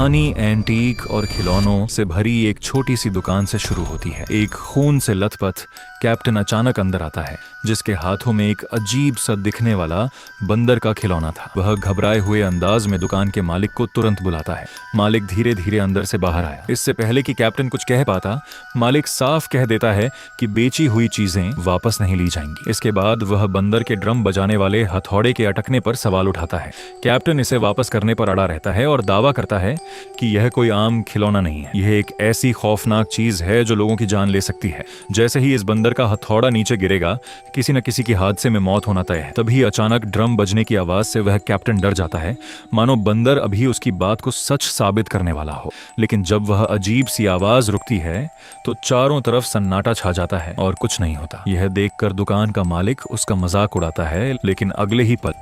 कहानी एंटीक और खिलौनों से भरी एक छोटी सी दुकान से शुरू होती है। एक खून से लथपथ कैप्टन अचानक अंदर आता है, जिसके हाथों में एक अजीब सा दिखने वाला बंदर का खिलौना था। वह घबराए हुए अंदाज में दुकान के मालिक को तुरंत बुलाता है। मालिक धीरे धीरे अंदर से बाहर आया। इससे पहले कि कैप्टन कुछ कह पाता, मालिक साफ कह देता है कि बेची हुई चीजें वापस नहीं ली जाएंगी। इसके बाद वह बंदर के ड्रम बजाने वाले हथौड़े के अटकने पर सवाल उठाता है। कैप्टन इसे वापस करने पर अड़ा रहता है और दावा करता है कि यह कोई आम खिलौना नहीं है। यह एक ऐसी खौफनाक चीज है जो लोगों की जान ले सकती है। जैसे ही इस बंदर का हथौड़ा नीचे गिरेगा, किसी न किसी की हादसे में मौत होना तय है। तभी अचानक ड्रम बजने की आवाज से वह कैप्टन डर जाता है, मानो बंदर अभी उसकी बात को सच साबित करने वाला हो। लेकिन जब वह अजीब सी आवाज रुकती है तो चारों तरफ सन्नाटा छा जाता है और कुछ नहीं होता। यह देखकर दुकान का मालिक उसका मजाक उड़ाता है, लेकिन अगले ही पल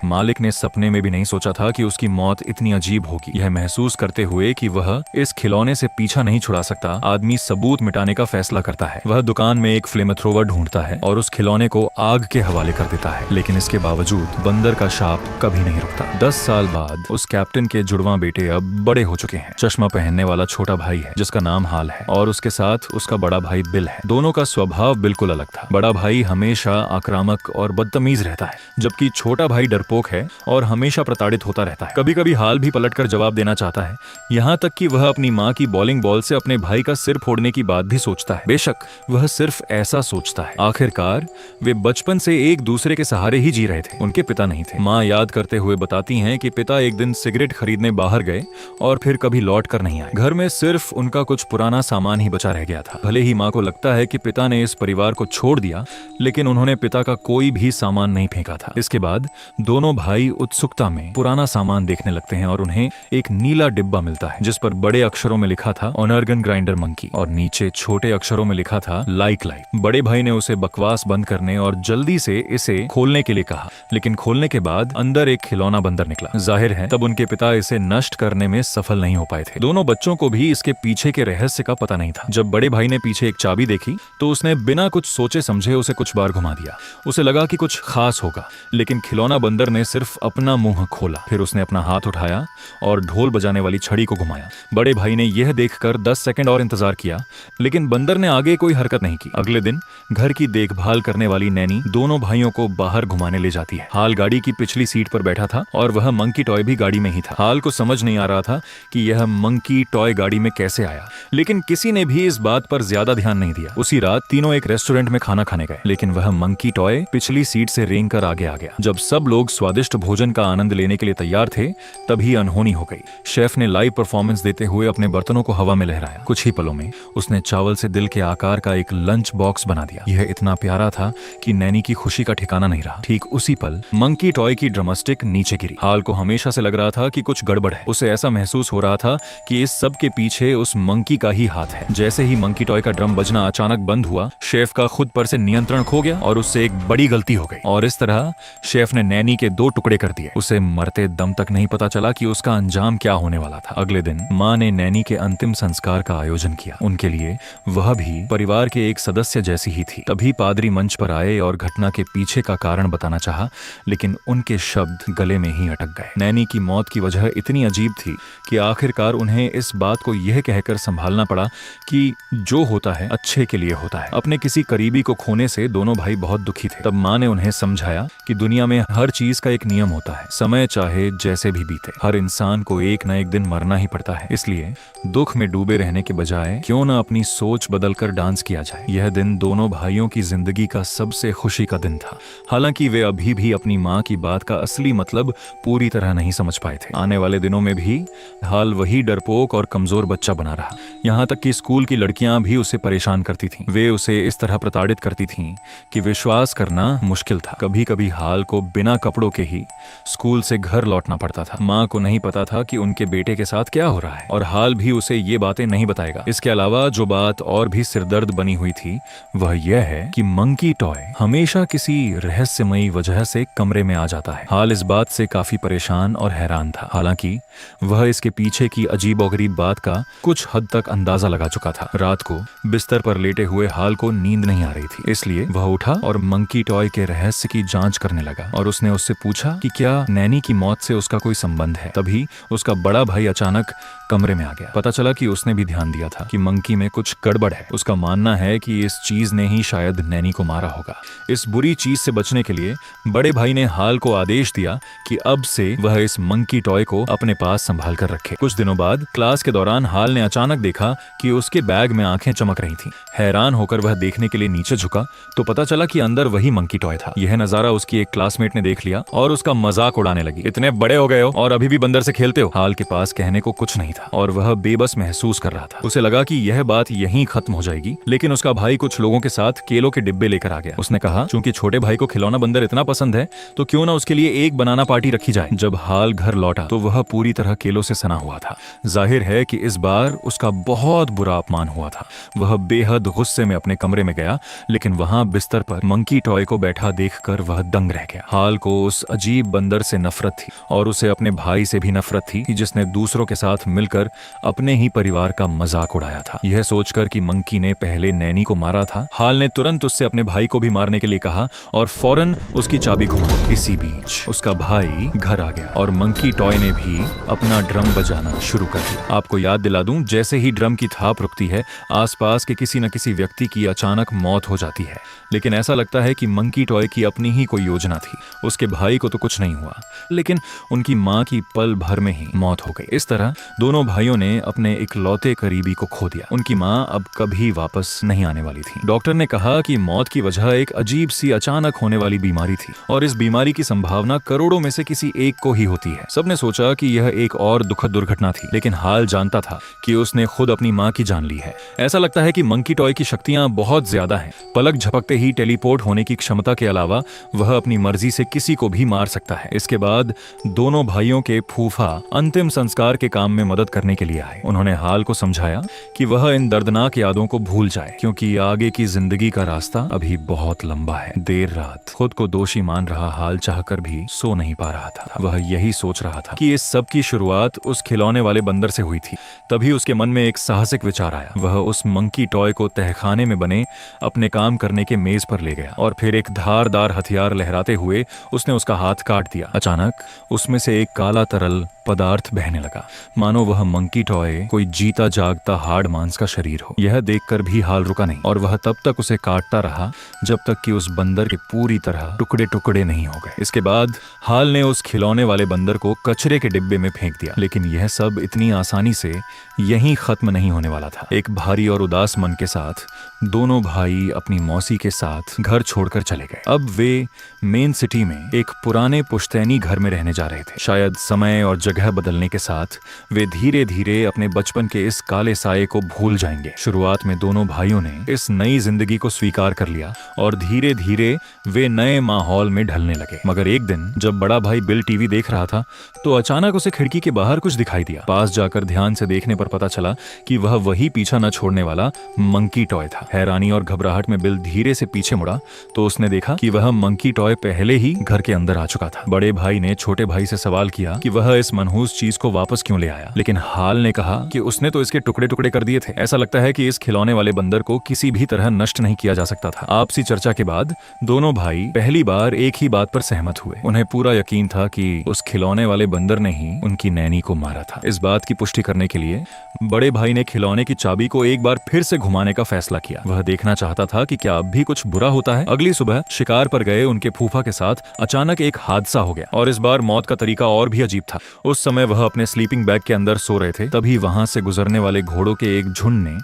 मालिक ने सपने में भी नहीं सोचा था कि उसकी मौत इतनी अजीब होगी। यह महसूस करते हुए कि वह इस खिलौने से पीछा नहीं छुड़ा सकता, आदमी सबूत मिटाने का फैसला करता है। वह दुकान में एक फ्लेम थ्रोवर ढूंढता है और उस खिलौने को आग के हवाले कर देता है। लेकिन इसके बावजूद बंदर का शाप कभी नहीं रुकता। 10 साल बाद उस कैप्टन के जुड़वां बेटे अब बड़े हो चुके हैं। चश्मा पहनने वाला छोटा भाई है जिसका नाम हाल है, और उसके साथ उसका बड़ा भाई बिल है। दोनों का स्वभाव बिल्कुल अलग था। बड़ा भाई हमेशा आक्रामक और बदतमीज रहता है, जबकि छोटा भाई डरपोक है और हमेशा प्रताड़ित होता रहता है। कभी कभी हाल भी पलटकर जवाब देना चाहता है, यहाँ तक कि वह अपनी माँ की बॉलिंग बॉल से अपने भाई का सिर फोड़ने की बात भी सोचता है। बेशक वह सिर्फ ऐसा सोचता है। आखिरकार वे बचपन से एक दूसरे के सहारे ही जी रहे थे, उनके पिता नहीं थे। माँ याद करते हुए बताती हैं कि पिता एक दिन सिगरेट खरीदने बाहर गए और फिर कभी लौट कर नहीं आए। घर में सिर्फ उनका कुछ पुराना सामान ही बचा रह गया था। भले ही माँ को लगता है कि पिता ने इस परिवार को छोड़ दिया, लेकिन उन्होंने पिता का कोई भी सामान नहीं फेंका था। इसके बाद दोनों भाई उत्सुकता में पुराना सामान देखने लगते हैं और उन्हें एक नीला डिब्बा मिलता है जिस पर बड़े अक्षरों में लिखा था ऑनर्गन ग्राइंडर मंकी और नीचे छोटे अक्षरों में लिखा था लाइक लाइक। बड़े भाई ने उसे बकवास बंद करने और जल्दी से इसे खोलने के लिए कहा, लेकिन खोलने के बाद अंदर एक खिलौना बंदर निकला। जाहिर है तब उनके पिता इसे नष्ट करने में सफल नहीं हो पाए थे। दोनों बच्चों को भी इसके पीछे के रहस्य का पता नहीं था। जब बड़े भाई ने पीछे एक चाबी देखी तो उसने बिना कुछ सोचे समझे उसे कुछ बार घुमा दिया। उसे लगा कि कुछ खास होगा, लेकिन खिलौना बंदर ने सिर्फ अपना मुंह खोला। फिर उसने अपना हाथ उठाया और ढोल बजाने वाली छड़ी को घुमाया। बड़े भाई ने यह देखकर 10 सेकंड और इंतजार किया, लेकिन बंदर ने आगे कोई हरकत नहीं की। अगले दिन घर की देखभाल करने वाली नैनी दोनों भाइयों को बाहर घुमाने ले जाती है। हाल गाड़ी की पिछली सीट पर बैठा था और वह मंकी टॉय भी गाड़ी में ही था। हाल को समझ नहीं आ रहा था कि यह मंकी टॉय गाड़ी में कैसे आया, लेकिन किसी ने भी इस बात पर ज्यादा ध्यान नहीं दिया। उसी रात तीनों एक रेस्टोरेंट में खाना खाने गए, लेकिन वह मंकी टॉय पिछली सीट से रेंग कर आगे आ गया। जब सब लोग स्वादिष्ट भोजन का आनंद लेने के लिए तैयार थे, तभी अनहोनी हो गई। शेफ ने लाइव परफॉर्मेंस देते हुए अपने बर्तनों को हवा में लहराया। कुछ ही पलों में उसने चावल से दिल के आकार का एक लंच बॉक्स बना दिया। यह इतना प्यारा था कि नैनी की खुशी का ठिकाना नहीं रहा। ठीक उसी पल मंकी टॉय की ड्रमस्टिक नीचे गिरी। हाल को हमेशा से लग रहा था कि कुछ गड़बड़ है। उसे ऐसा महसूस हो रहा था कि इस सब के पीछे उस मंकी का ही हाथ है। जैसे ही मंकी टॉय का ड्रम बजना अचानक बंद हुआ, शेफ का खुद पर से नियंत्रण खो गया और उससे एक बड़ी गलती हो गई। और इस तरह शेफ ने नैनी के 2 टुकड़े कर दिए। उसे मरते दम तक नहीं पता चला कि उसका अंजाम क्या होने वाला था। अगले दिन माँ ने नैनी के अंतिम संस्कार का आयोजन किया। उनके लिए वह भी परिवार के एक सदस्य जैसी ही थी। तभी पादरी मंच पर आए और घटना के पीछे का कारण बताना चाहा, लेकिन उनके शब्द गले में ही अटक गए। नैनी की मौत की वजह इतनी अजीब थी कि आखिरकार उन्हें इस बात को यह कहकर संभालना पड़ा कि जो होता है अच्छे के लिए होता है। अपने किसी करीबी को खोने से दोनों भाई बहुत दुखी थे। तब माँ ने उन्हें समझाया कि दुनिया में हर चीज का एक नियम होता है, समय चाहे जैसे भी बीते, हर इंसान को एक न एक दिन मरना ही पड़ता है। इसलिए दुख में डूबे रहने के बजाय क्यों न अपनी सोच बदलकर डांस किया जाए। यह दिन दोनों भाइयों की जिंदगी का सबसे खुशी का दिन था। हालांकि वे अभी भी अपनी माँ की बात का असली मतलब पूरी तरह नहीं समझ पाए थे। आने वाले दिनों में भी हाल वही डरपोक और कमजोर बच्चा बना रहा। यहाँ तक कि स्कूल की लड़कियां भी उसे परेशान करती थीं। वे उसे इस तरह प्रताड़ित करती थीं कि विश्वास करना मुश्किल था। कभी कभी हाल को बिना कपड़ों के ही स्कूल से घर लौटना पड़ता था। माँ को नहीं पता था कि उनके बेटे के साथ क्या हो रहा है और हाल भी उसे ये बातें नहीं बताएगा। इसके अलावा जो बात और भी सिरदर्द बनी हुई थी वह यह है कि मंकी टॉय हमेशा किसी रहस्यमयी वजह से कमरे में आ जाता है। हाल इस बात से काफी परेशान और हैरान था। हालांकि वह इसके पीछे की अजीबोगरीब बात का कुछ हद तक अंदाजा लगा चुका था। रात को बिस्तर पर लेटे हुए हाल को नींद नहीं आ रही थी, इसलिए वह उठा और मंकी टॉय के रहस्य की जांच करने लगा और उसने उससे पूछा कि क्या नैनी की मौत से उसका कोई संबंध है। तभी उसका बड़ा भाई अचानक कमरे में आ गया। पता चला कि उसने भी ध्यान दिया था कि मंकी में कुछ गड़बड़ है। उसका मानना है कि इस चीज ने ही शायद नैनी को मारा होगा। इस बुरी चीज से बचने के लिए बड़े भाई ने हाल को आदेश दिया कि अब से वह इस मंकी टॉय को अपने पास संभाल कर रखे। कुछ दिनों बाद क्लास के दौरान हाल ने अचानक देखा कि उसके बैग में आंखें चमक रही थीं। हैरान होकर वह देखने के लिए नीचे झुका तो पता चला कि अंदर वही मंकी टॉय था। यह नजारा उसकी एक क्लासमेट ने देख लिया और उसका मजाक उड़ाने लगी। इतने बड़े हो गए हो और अभी भी बंदर से खेलते हो। हाल के पास कहने को कुछ नहीं था और वह बेबस महसूस कर रहा था। उसे लगा कि यह बात यहीं खत्म हो जाएगी, लेकिन उसका भाई कुछ लोगों के साथ केलों के डिब्बे लेकर आ गया। उसने कहा चूंकि छोटे भाई को खिलौना बंदर इतना पसंद है तो क्यों ना उसके लिए एक बनाना पार्टी रखी जाए। जब हाल घर लौटा तो वह पूरी तरह केलों से सना हुआ था। जाहिर है कि इस बार उसका बहुत बुरा अपमान हुआ था। वह बेहद गुस्से में अपने कमरे में गया, लेकिन वहां बिस्तर पर मंकी टॉय को बैठा देखकर वह दंग रह गया। हाल को उस अजीब बंदर से नफरत थी और उसे अपने भाई से भी नफरत थी जिसने दूसरों के साथ मिलकर अपने ही परिवार का मजाक उड़ाया था। यह सोचकर कि मंकी ने पहले नैनी को मारा था, हाल ने तुरंत उससे अपने भाई को भी मारने के लिए कहा और फौरन उसकी चाबी घुमा। इसी बीच उसका भाई घर आ गया और मंकी टॉय ने भी अपना ड्रम बजाना शुरू कर दिया। आपको याद दिला दूं, जैसे ही ड्रम की थाप रुकती है आसपास के किसी न किसी व्यक्ति की अचानक मौत हो जाती है। लेकिन ऐसा लगता है कि मंकी टॉय की अपनी ही कोई योजना थी। उसके भाई को तो कुछ नहीं हुआ, लेकिन उनकी माँ की पल भर में ही मौत हो गई। इस तरह दोनों भाइयों ने अपने इकलौते करीबी को खो दिया। उनकी माँ अब कभी वापस नहीं आने वाली थी। डॉक्टर ने कहा कि मौत की वजह एक अजीब सी अचानक होने वाली बीमारी थी और इस बीमारी की संभावना करोड़ों में से किसी एक को ही होती है। सबने सोचा कि यह एक और दुखद दुर्घटना थी, लेकिन हाल जानता था कि उसने खुद अपनी माँ की जान ली है। ऐसा लगता है कि मंकी टॉय की शक्तियां बहुत ज्यादा हैं। पलक झपकते ही टेलीपोर्ट होने की क्षमता के अलावा वह अपनी मर्जी से किसी को भी मार सकता है। इसके बाद दोनों भाइयों के फूफा अंतिम संस्कार के काम में मदद करने के लिए आए। उन्होंने हाल को समझाया कि वह इन दर्दनाक यादों को भूल जाए, क्योंकि आगे की जिंदगी का रास्ता अभी बहुत लंबा है। देर रात खुद को दोषी मान रहा हाल चाहकर भी सो नहीं पा रहा था। वह यही सोच रहा था कि इस सब की शुरुआत उस खिलौने वाले बंदर से हुई थी। तभी उसके मन में एक साहसिक विचार आया। वह उस मंकी टॉय को तहखाने में बने अपने काम करने के मेज पर ले गया और फिर एक धारदार हथियार लहराते हुए उसने उसका हाथ काट दिया। अचानक उसमें से एक काला तरल पदार्थ बहने लगा, मानो वह मंकी टॉय कोई जीता जागता हाड़ मांस का शरीर हो। यह देखकर भी हाल रुका नहीं और वह तब तक उसे काटता रहा जब तक कि उस बंदर के पूरी तरह टुकड़े टुकड़े नहीं हो गए। इसके बाद हाल ने उस खिलौने वाले बंदर को कचरे के डिब्बे में फेंक दिया। लेकिन यह सब इतनी आसानी से यहीं खत्म नहीं होने वाला था। एक भारी और उदास मन के साथ दोनों भाई अपनी मौसी के साथ घर छोड़कर चले गए। अब वे मेन सिटी में एक पुराने पुश्तैनी घर में रहने जा रहे थे। शायद समय और जगह बदलने के साथ वे धीरे धीरे अपने बचपन के इस काले साये को भूल जाएंगे। शुरुआत में दोनों भाइयों ने इस नई जिंदगी को स्वीकार कर लिया और धीरे धीरे वे नए माहौल में ढलने लगे। मगर एक दिन जब बड़ा भाई बिल टीवी देख रहा था तो अचानक उसे खिड़की के बाहर कुछ दिखाई दिया। पास जाकर ध्यान से देखने पर पता चला कि वह वही पीछा न छोड़ने वाला मंकी टॉय था। हैरानी और घबराहट में बिल धीरे से पीछे मुड़ा तो उसने देखा कि वह मंकी टॉय पहले ही घर के अंदर आ चुका था। बड़े भाई ने छोटे भाई से सवाल किया कि वह इस मनहूस चीज को वापस क्यों ले आया, लेकिन हाल ने कहा कि उसने तो इसके टुकड़े टुकड़े कर दिए थे। ऐसा लगता है कि इस खिलौने वाले बंदर को किसी भी तरह नष्ट नहीं किया जा सकता था। आपसी चर्चा के बाद दोनों भाई पहली बार एक ही बात पर सहमत हुए। उन्हें पूरा यकीन था कि उस खिलौने वाले बंदर ने ही उनकी नैनी को मारा था। इस बात की पुष्टि करने के लिए बड़े भाई ने खिलौने की चाबी को एक बार फिर से घुमाने का फैसला किया। वह देखना चाहता था कि क्या अब भी कुछ बुरा होता है। अगली सुबह शिकार पर गए उनके फूफा के साथ अचानक एक हादसा हो गया और इस बार मौत का तरीका और भी अजीब था। उस समय वह अपने स्लीपिंग बैग के अंदर सो रहे थे। तभी वहां से गुजरने वाले घोड़ों के एक झुंड ने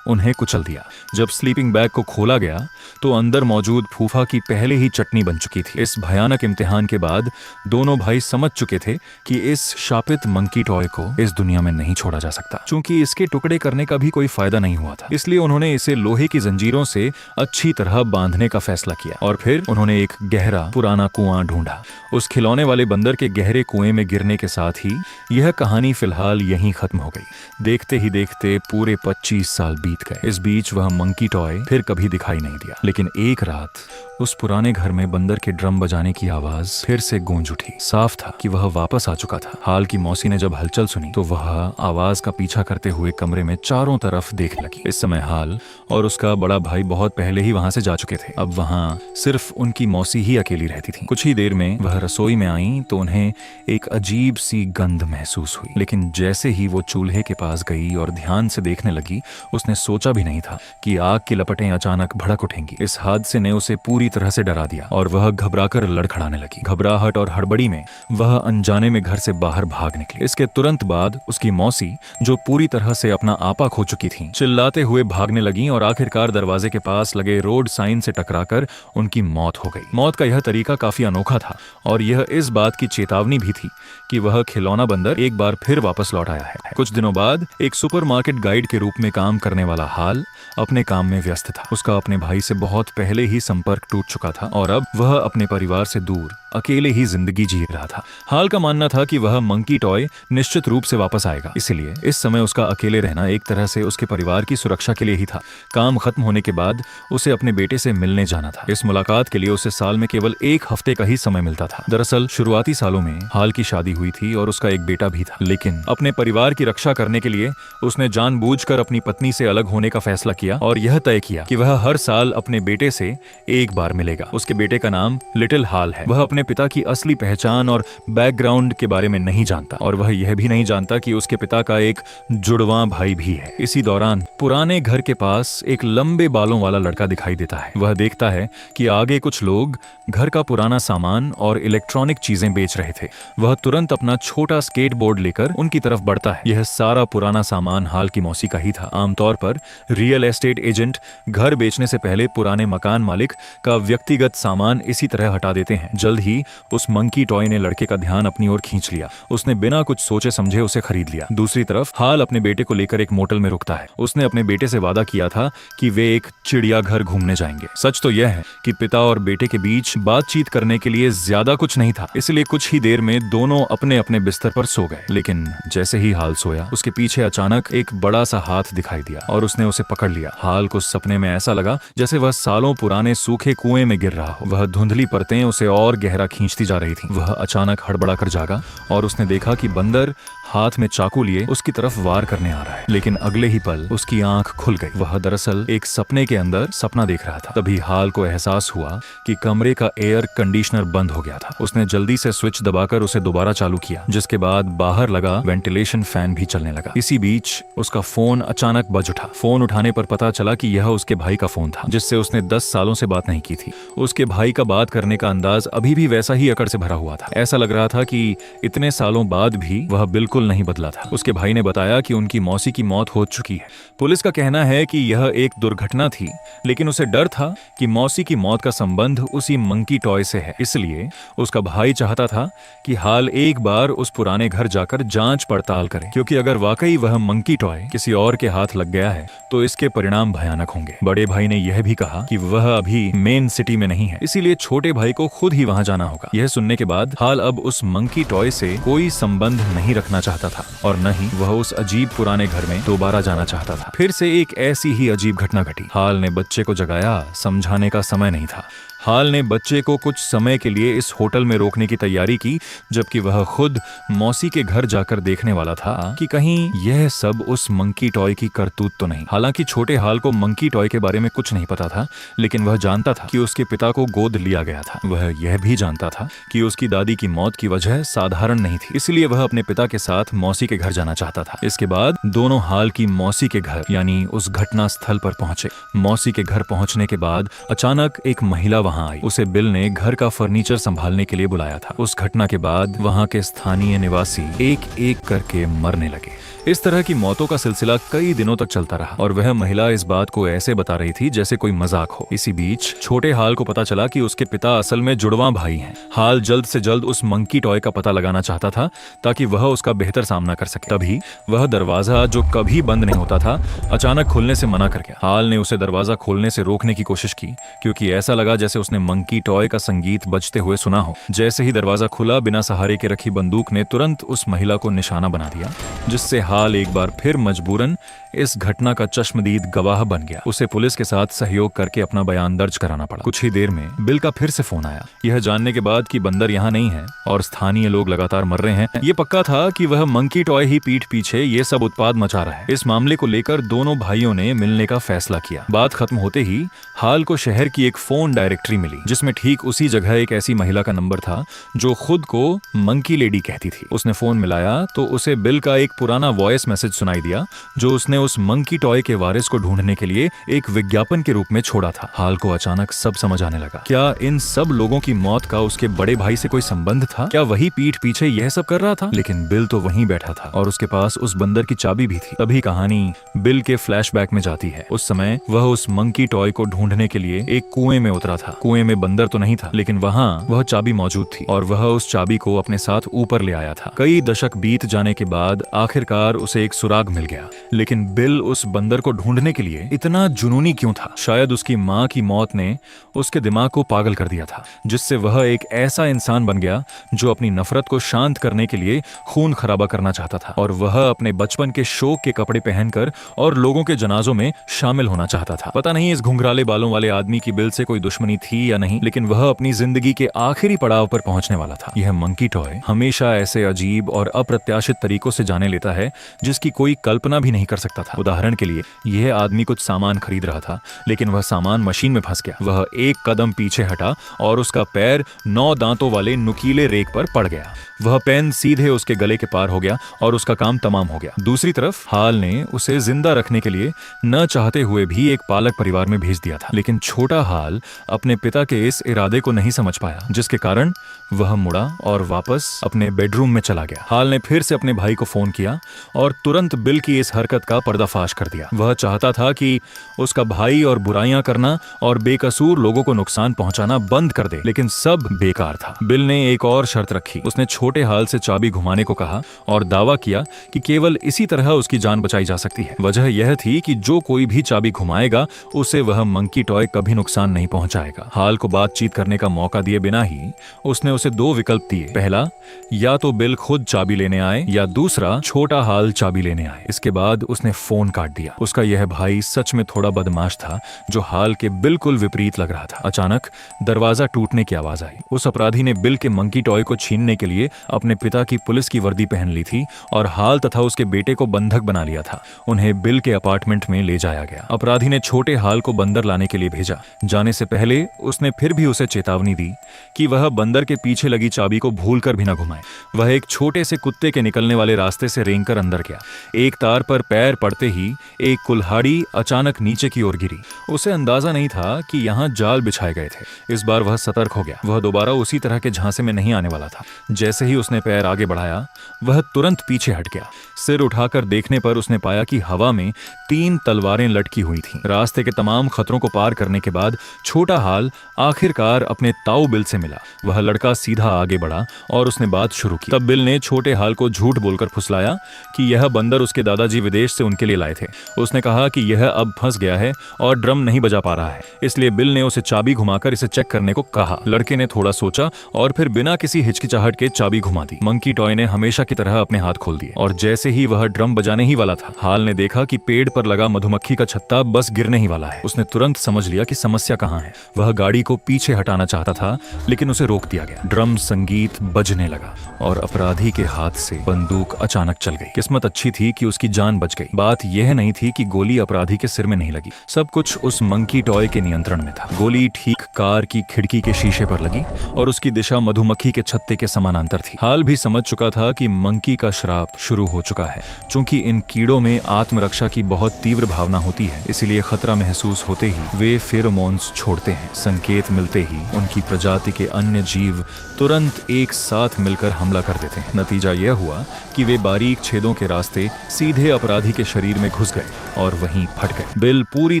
उन्हें कुचल दिया। जब स्लीपिंग बैग को खोला गया तो अंदर मौजूद फूफा की पहले ही चटनी बन चुकी थी। इस भयानक इम्तिहान के बाद दोनों भाई समझ चुके थे कि इस शापित मंकी टॉय को इस दुनिया में नहीं छोड़ा जा सकता। चूंकि इसके टुकड़े करने का भी कोई फायदा नहीं हुआ था, इसलिए उन्होंने इसे लोहे की जंजीरों से अच्छी तरह बांधने का फैसला किया और फिर उन्होंने एक गहरा पुराना कुआं ढूंढा। उस खिलौने वाले बंदर के गहरे कुएं में गिरने के साथ ही यह कहानी फिलहाल यहीं खत्म हो गई। देखते ही देखते पूरे 25 साल बीत गए। इस बीच वह मंकी टॉय फिर कभी दिखाई नहीं दिया। लेकिन एक रात उस पुराने घर में बंदर के ड्रम बजाने की आवाज फिर से गूंज उठी। साफ था कि वह वापस आ चुका था। हाल की मौसी ने जब हलचल सुनी तो वह आवाज का पीछा करते हुए कमरे में चारों तरफ देखने लगी। इस समय हाल और उसका बड़ा भाई बहुत पहले ही वहां से जा चुके थे। अब वहां सिर्फ उनकी मौसी ही अकेली रहती थी। कुछ ही देर में वह रसोई में आई तो उन्हें एक अजीब सी गंध महसूस हुई। लेकिन जैसे ही वो चूल्हे के पास गई और ध्यान से देखने लगी, उसने सोचा भी नहीं था कि आग की लपटें अचानक भड़क उठेंगी। इस हादसे ने उसे पूरी तरह से डरा दिया और वह घबराकर लड़खड़ाने लगी। घबराहट और हड़बड़ी में वह अनजाने में घर से बाहर भाग निकली। इसके तुरंत बाद उसकी मौसी, जो पूरी तरह से अपना आपा खो चुकी थी, चिल्लाते हुए भागने लगी और आखिरकार दरवाजे के पास लगे रोड साइन से टकराकर उनकी मौत हो गई। मौत का यह तरीका काफी अनोखा था और यह इस बात की चेतावनी भी थी कि वह खिलौना बंदर एक बार फिर वापस लौट आया है। कुछ दिनों बाद एक सुपरमार्केट गाइड के रूप में काम करने वाला हाल अपने काम में व्यस्त था। उसका अपने भाई से बहुत पहले ही संपर्क टूट चुका था और अब वह अपने परिवार से दूर अकेले ही जिंदगी जी रहा था। हाल का मानना था कि वह मंकी टॉय निश्चित रूप से वापस आएगा, इसलिए इस समय उसका अकेले रहना एक तरह से उसके परिवार की सुरक्षा के लिए ही था। काम खत्म होने के बाद उसे अपने बेटे से मिलने जाना था। इस मुलाकात के लिए उसे साल में केवल 1 हफ्ते का ही समय मिलता था। दरअसल शुरुआती सालों में हाल की शादी हुई थी और उसका एक बेटा भी था, लेकिन अपने परिवार की रक्षा करने के लिए उसने जानबूझकर अपनी पत्नी से अलग होने का फैसला किया और यह तय किया कि वह हर साल अपने बेटे से एक बार मिलेगा। उसके बेटे का नाम लिटिल हाल है। वह अपने पिता की असली पहचान और बैकग्राउंड के बारे में नहीं जानता और वह यह भी नहीं जानता कि उसके पिता का एक जुड़वां भाई भी है। इसी दौरान पुराने घर के पास एक लंबे बालों वाला लड़का दिखाई देता है। वह देखता है कि आगे कुछ लोग घर का पुराना सामान और इलेक्ट्रॉनिक चीजें बेच रहे थे। वह तुरंत अपना छोटा स्केट बोर्ड लेकर उनकी तरफ बढ़ता है। यह सारा पुराना सामान हाल की मौसी का ही था। आमतौर पर रियल एस्टेट एजेंट घर बेचने से पहले पुराने मकान मालिक का व्यक्तिगत सामान इसी तरह हटा देते हैं। जल्द ही उस मंकी टॉय ने लड़के का ध्यान अपनी ओर खींच लिया। उसने बिना कुछ सोचे समझे उसे खरीद लिया। दूसरी तरफ हाल अपने बेटे को लेकर एक मोटल में रुकता है। उसने अपने बेटे से वादा किया था कि वे एक चिड़ियाघर घूमने जाएंगे। सच तो यह है कि पिता और बेटे के बीच बातचीत करने के लिए ज्यादा कुछ नहीं था, इसलिए कुछ ही देर में दोनों अपने अपने बिस्तर पर सो गए। लेकिन जैसे ही हाल सोया, उसके पीछे अचानक एक बड़ा सा हाथ दिखाई दिया और उसने उसे पकड़ लिया। हाल को सपने में ऐसा लगा जैसे वह सालों पुराने सूखे कुएं में गिर रहा हो। वह धुंधली परतें उसे और गहरा खींचती जा रही थी। वह अचानक हड़बड़ा कर जागा और उसने देखा कि बंदर हाथ में चाकू लिए उसकी तरफ वार करने आ रहा है। लेकिन अगले ही पल उसकी आंख खुल गई। वह दरअसल एक सपने के अंदर सपना देख रहा था। तभी हाल को एहसास हुआ कि कमरे का एयर कंडीशनर बंद हो गया था। उसने जल्दी से स्विच दबाकर उसे दोबारा चालू किया, जिसके बाद बाहर लगा वेंटिलेशन फैन भी चलने लगा। इसी बीच उसका फोन अचानक बज उठा। फोन उठाने पर पता चला कि यह उसके भाई का फोन था, जिससे उसने 10 सालों से बात नहीं की थी। उसके भाई का बात करने का अंदाज अभी भी वैसा ही अकड़ से भरा हुआ था। ऐसा लग रहा था कि इतने सालों बाद भी वह बिल्कुल नहीं बदला था। उसके भाई ने बताया कि उनकी मौसी की मौत हो चुकी है। पुलिस का कहना है कि यह एक दुर्घटना थी, लेकिन उसे डर था कि मौसी की मौत का संबंध उसी मंकी टॉय से है। इसलिए उसका भाई चाहता था कि हाल एक बार उस पुराने घर जाकर जांच पड़ताल करे, क्योंकि अगर वाकई वह मंकी टॉय किसी और के हाथ लग गया है तो इसके परिणाम भयानक होंगे। बड़े भाई ने यह भी कहा कि वह अभी मेन सिटी में नहीं है, इसीलिए छोटे भाई को खुद ही वहां जाना होगा। यह सुनने के बाद हाल अब उस मंकी टॉय से कोई संबंध नहीं रखना चाहता था और न ही वह उस अजीब पुराने घर में दोबारा जाना चाहता था। फिर से एक ऐसी ही अजीब घटना घटी। हाल ने बच्चे को जगाया। समझाने का समय नहीं था। हाल ने बच्चे को कुछ समय के लिए इस होटल में रोकने की तैयारी की, जबकि वह खुद मौसी के घर जाकर देखने वाला था कि कहीं यह सब उस मंकी टॉय की करतूत तो नहीं। हालांकि छोटे हाल को मंकी टॉय के बारे में कुछ नहीं पता था, लेकिन वह जानता था कि उसके पिता को गोद लिया गया था। वह यह भी जानता था कि उसकी दादी की मौत की वजह साधारण नहीं थी, इसलिए वह अपने पिता के साथ मौसी के घर जाना चाहता था। इसके बाद दोनों हाल की मौसी के घर यानी उस घटना स्थल पर पहुंचे। मौसी के घर पहुंचने के बाद अचानक एक महिला वहां आई। उसे बिल ने घर का फर्नीचर संभालने के लिए बुलाया था। उस घटना के बाद वहां के स्थानीय निवासी एक एक करके मरने लगे। इस तरह की मौतों का सिलसिला कई दिनों तक चलता रहा और वह महिला इस बात को ऐसे बता रही थी जैसे कोई मजाक हो। इसी बीच छोटे हाल को पता चला कि उसके पिता असल में जुड़वां भाई हैं। हाल जल्द से जल्द उस मंकी टॉय का पता लगाना चाहता था ताकि वह उसका बेहतर सामना कर सके। तभी वह दरवाजा, जो कभी बंद नहीं होता था, अचानक खुलने से मना कर गया। हाल ने उसे दरवाजा खोलने से रोकने की कोशिश की क्योंकि ऐसा लगा जैसे उसने मंकी टॉय का संगीत बजते हुए सुना हो। जैसे ही दरवाजा खुला, बिना सहारे के रखी बंदूक ने तुरंत उस महिला को निशाना बना दिया, जिससे हाल एक बार फिर मजबूरन इस घटना का चश्मदीद गवाह बन गया। उसे पुलिस के साथ सहयोग करके अपना बयान दर्ज कराना पड़ा। कुछ ही देर में बिल का फिर से फोन आया, यह जानने के बाद कि बंदर यहाँ नहीं है और स्थानीय लोग लगातार मर रहे हैं। ये पक्का था कि वह मंकी टॉय ही पीठ पीछे ये सब उत्पाद मचा रहा है। इस मामले को लेकर दोनों भाइयों ने मिलने का फैसला किया। बात खत्म होते ही हाल को शहर की एक फोन डायरेक्टरी मिली जिसमें ठीक उसी जगह एक ऐसी महिला का नंबर था जो खुद को मंकी लेडी कहती थी। उसने फोन मिलाया तो उसे बिल का एक पुराना वॉइस मैसेज सुनाई दिया जो उसने उस मंकी टॉय के वारिस को ढूंढने के लिए एक विज्ञापन के रूप में छोड़ा था। हाल को अचानक सब समझ आने लगा। क्या इन सब लोगों की मौत का उसके बड़े भाई से कोई संबंध था? क्या वही पीठ पीछे यह सब कर रहा था? लेकिन बिल तो वहीं बैठा था और उसके पास उस बंदर की चाबी भी थी। तभी कहानी बिल के फ्लैशबैक में जाती है। उस समय वह उस मंकी टॉय को ढूंढने के लिए एक कुएं में उतरा था। कुएं में बंदर तो नहीं था, लेकिन वहां वह चाबी मौजूद थी और वह उस चाबी को अपने साथ ऊपर ले आया था। कई दशक बीत जाने के बाद आखिरकार उसे एक सुराग मिल गया। लेकिन बिल उस बंदर को ढूंढने के लिए इतना जुनूनी क्यों था? शायद उसकी माँ की मौत ने उसके दिमाग को पागल कर दिया था, जिससे वह एक ऐसा इंसान बन गया जो अपनी नफरत को शांत करने के लिए खून खराबा करना चाहता था। और वह अपने बचपन के शौक के कपड़े पहनकर और लोगों के जनाजों में शामिल होना चाहता था। पता नहीं इस घुंघराले बालों वाले आदमी की बिल से कोई दुश्मनी थी या नहीं, लेकिन वह अपनी जिंदगी के आखिरी पड़ाव पर पहुंचने वाला था। यह मंकी टॉय हमेशा ऐसे अजीब और अप्रत्याशित तरीकों से जाने लेता है जिसकी कोई कल्पना भी नहीं कर सकता था। उदाहरण के लिए, यह आदमी कुछ सामान खरीद रहा था, लेकिन वह सामान मशीन में फंस गया। वह एक कदम पीछे हटा और उसका पैर 9 दांतों वाले नुकीले रेक पर पड़ गया। वह पेन सीधे उसके गले के पार हो गया और उसका काम तमाम हो गया। दूसरी तरफ हाल ने उसे जिंदा रखने के लिए न चाहते हुए भी एक पालक परिवार में भेज दिया था, लेकिन छोटा हाल अपने पिता के इस इरादे को नहीं समझ पाया, जिसके कारण वह मुड़ा और वापस अपने बेडरूम में चला गया। हाल ने फिर से अपने भाई को फोन किया और तुरंत बिल की इस हरकत का पर्दाफाश कर दिया। वह चाहता था कि उसका भाई और बुराइयां करना और बेकसूर लोगों को नुकसान पहुंचाना बंद कर दे, लेकिन सब बेकार था। बिल ने एक और शर्त रखी। उसने छोटे हाल से चाबी घुमाने को कहा और दावा किया कि केवल इसी तरह उसकी जान बचाई जा सकती है। वजह यह थी कि जो कोई भी चाबी घुमाएगा उसे वह मंकी टॉय कभी नुकसान नहीं पहुंचाएगा। हाल को बातचीत करने का मौका दिए बिना ही उसने उसे 2 विकल्प दिए। पहला, या तो बिल खुद चाबी लेने आए या दूसरा, छोटा हाल चाबी लेने आए। इसके बाद उसने फोन काट दिया। उसका यह भाई सच में थोड़ा बदमाश था जो हाल के बिल्कुल विपरीत लग रहा था। अचानक दरवाजा टूटने की आवाज आई। उस अपराधी ने बिल के मंकी टॉय को छीनने के लिए अपने पिता की पुलिस की वर्दी पहन ली थी और हाल तथा उसके बेटे को बंधक बना लिया था। उन्हें बिल के अपार्टमेंट में ले जाया गया। अपराधी ने छोटे हाल को बंदर लाने के लिए भेजा। जाने से पहले उसने फिर भी उसे चेतावनी दी कि वह बंदर के पीछे लगी चाबी को भूलकर भी न घुमाए। वह एक छोटे से कुत्ते के निकलने वाले रास्ते से रेंगकर अंदर गया। एक तार पर पैर पड़ते ही एक कुल्हाड़ी अचानक नीचे की ओर गिरी। उसे अंदाजा नहीं था कि यहाँ जाल बिछाए गए थे। इस बार वह सतर्क हो गया। वह दोबारा उसी तरह के झांसे में नहीं आने वाला था। जैसे ही उसने पैर आगे बढ़ाया, वह तुरंत पीछे हट गया। सिर उठाकर देखने पर उसने पाया कि हवा में 3 तलवारें लटकी हुई थीं। रास्ते के तमाम खतरों को पार करने के बाद छोटा हाल आखिरकार अपने ताऊ बिल से मिला। वह लड़का सीधा आगे बढ़ा और उसने बात शुरू की। तब बिल ने छोटे हाल को झूठ बोलकर फुसलाया कि यह बंदर उसके दादाजी विदेश से उनके लिए लाए थे। उसने कहा कि यह अब फंस गया है और ड्रम नहीं बजा पा रहा है, इसलिए बिल ने उसे चाबी घुमाकर इसे चेक करने को कहा। लड़के ने थोड़ा सोचा और फिर बिना किसी हिचकिचाहट के चाबी घुमा दी। मंकी टॉय ने हमेशा की तरह अपने हाथ खोल दिए और जैसे ही वह ड्रम बजाने ही वाला था, हाल ने देखा कि पेड़ पर लगा मधुमक्खी का छत्ता बस गिरने ही वाला है। उसने तुरंत समझ लिया कि समस्या कहाँ है। वह गाड़ी को पीछे हटाना चाहता था, लेकिन उसे रोक दिया गया। ड्रम संगीत बजने लगा और अपराधी के हाथ से बंदूक अचानक चल गई। किस्मत अच्छी थी कि उसकी जान बच गई। बात यह नहीं थी कि गोली अपराधी के सिर में नहीं लगी। सब कुछ उस मंकी टॉय के नियंत्रण में था। गोली ठीक कार की खिड़की के शीशे पर लगी और उसकी दिशा मधुमक्खी के छत्ते के समानांतर थी। हाल भी समझ चुका था कि मंकी का श्राप शुरू हो चुका है। चूंकि इन कीड़ों में आत्मरक्षा की बहुत तीव्र भावना होती है, इसीलिए खतरा महसूस होते ही वे फेरोमोन्स छोड़ते हैं। संकेत मिलते ही उनकी प्रजाति के अन्य जीव तुरंत एक साथ मिलकर हमला कर देते हैं। नतीजा यह हुआ कि वे बारीक छेदों के रास्ते सीधे अपराधी के शरीर में घुस गए और वहीं फट गए। बिल पूरी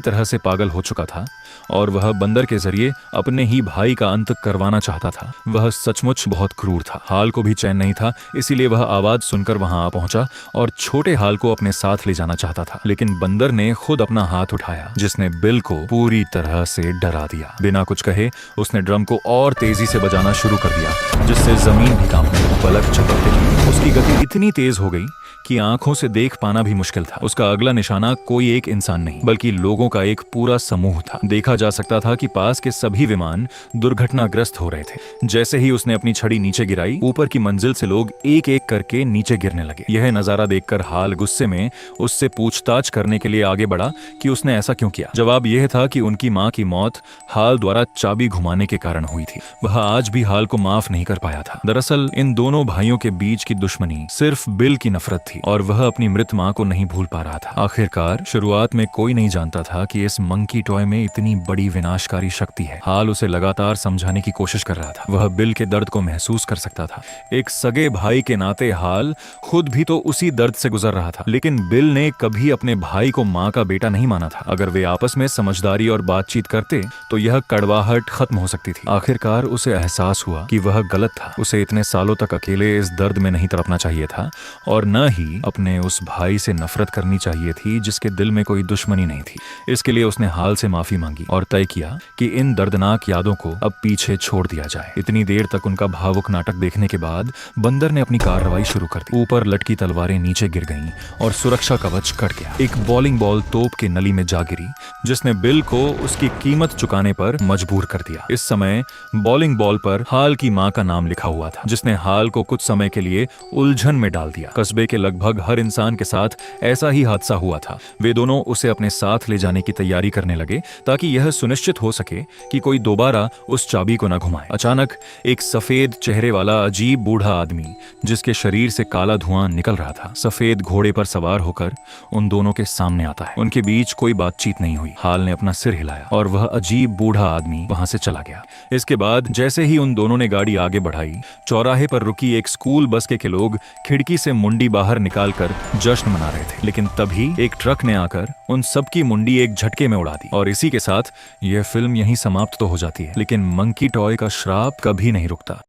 तरह से पागल हो चुका था और वह बंदर के जरिए अपने ही भाई का अंत करवाना चाहता था। वह सचमुच बहुत क्रूर था। हाल को भी चैन नहीं था, इसीलिए वह आवाज सुनकर वहां आ पहुंचा और छोटे हाल को अपने साथ ले जाना चाहता था। लेकिन बंदर ने खुद अपना हाथ उठाया, जिसने बिल को पूरी तरह से डरा दिया। बिना कुछ कहे उसने ड्रम को और तेजी से बजाना शुरू कर दिया, जिससे जमीन भी कांपने लगी। पलक झपकते ही उसकी गति इतनी तेज हो गई कि आंखों से देख पाना भी मुश्किल था। उसका अगला निशाना कोई एक इंसान नहीं, बल्कि लोगों का एक पूरा समूह था। देखा जा सकता था कि पास के सभी विमान दुर्घटनाग्रस्त हो रहे थे। जैसे ही उसने अपनी छड़ी नीचे गिराई, ऊपर की मंजिल से लोग एक एक करके नीचे गिरने लगे। यह नजारा देखकर हाल गुस्से में उससे पूछताछ करने के लिए आगे बढ़ा कि उसने ऐसा क्यों किया। जवाब यह था कि उनकी मां की मौत हाल द्वारा चाबी घुमाने के कारण हुई थी। वह आज भी हाल को माफ नहीं कर पाया था। दरअसल इन दोनों भाइयों के बीच की दुश्मनी सिर्फ बिल की नफरत थी और वह अपनी मृत मां को नहीं भूल पा रहा था। आखिरकार शुरुआत में कोई नहीं जानता था कि इस मंकी टॉय में इतनी बड़ी विनाशकारी शक्ति है। हाल उसे लगातार समझाने की कोशिश कर रहा था। वह बिल के दर्द को महसूस कर सकता था। एक सगे भाई के नाते हाल खुद भी तो उसी दर्द से गुजर रहा था। लेकिन बिल ने कभी अपने भाई को मां का बेटा नहीं माना था। अगर वे आपस में समझदारी और बातचीत करते तो यह कड़वाहट खत्म हो सकती थी। आखिरकार उसे एहसास हुआ कि वह गलत था। उसे इतने सालों तक अकेले इस दर्द में नहीं तड़पना चाहिए था और न ही अपने उस भाई से नफरत करनी चाहिए थी जिसके दिल में कोई दुश्मनी नहीं थी। इसके लिए उसने हाल से माफी मांगी और तय किया कि इन दर्दनाक यादों को अब पीछे छोड़ दिया जाए। इतनी देर तक उनका भावुक नाटक देखने के बाद बंदर ने अपनी कार्रवाई शुरू कर दी। ऊपर लटकी तलवारें नीचे गिर गईं और सुरक्षा कवच कट गया। एक बॉलिंग बॉल तोप के नली में जा गिरी, जिसने बिल को उसकी कीमत चुकाने पर मजबूर कर दिया। इस समय बॉलिंग बॉल पर हाल की मां का नाम लिखा हुआ था, जिसने हाल को कुछ समय के लिए उलझन में डाल दिया। कस्बे के लगभग हर इंसान के साथ ऐसा ही हादसा हुआ था। वे दोनों उसे अपने साथ ले जाने की तैयारी करने लगे ताकि यह सुनिश्चित हो सके कि कोई दोबारा उस चाबी को न घुमाए। अचानक एक सफेद चेहरे वाला अजीब बूढ़ा आदमी, जिसके शरीर से काला धुआं निकल रहा था, सफेद घोड़े पर सवार होकर उन दोनों के सामने आता है। उनके बीच कोई बातचीत नहीं हुई। हाल ने अपना सिर हिलाया और वह अजीब बूढ़ा आदमी वहां से चला गया। इसके बाद जैसे ही उन दोनों ने गाड़ी आगे बढ़ाई, चौराहे पर रुकी एक स्कूल बस के लोग खिड़की से मुंडी बाहर निकालकर जश्न मना रहे थे। लेकिन तभी एक ट्रक ने आकर उन सबकी मुंडी एक झटके में उड़ा दी और इसी के साथ यह फिल्म यहीं समाप्त तो हो जाती है। लेकिन मंकी टॉय का श्राप कभी नहीं रुकता।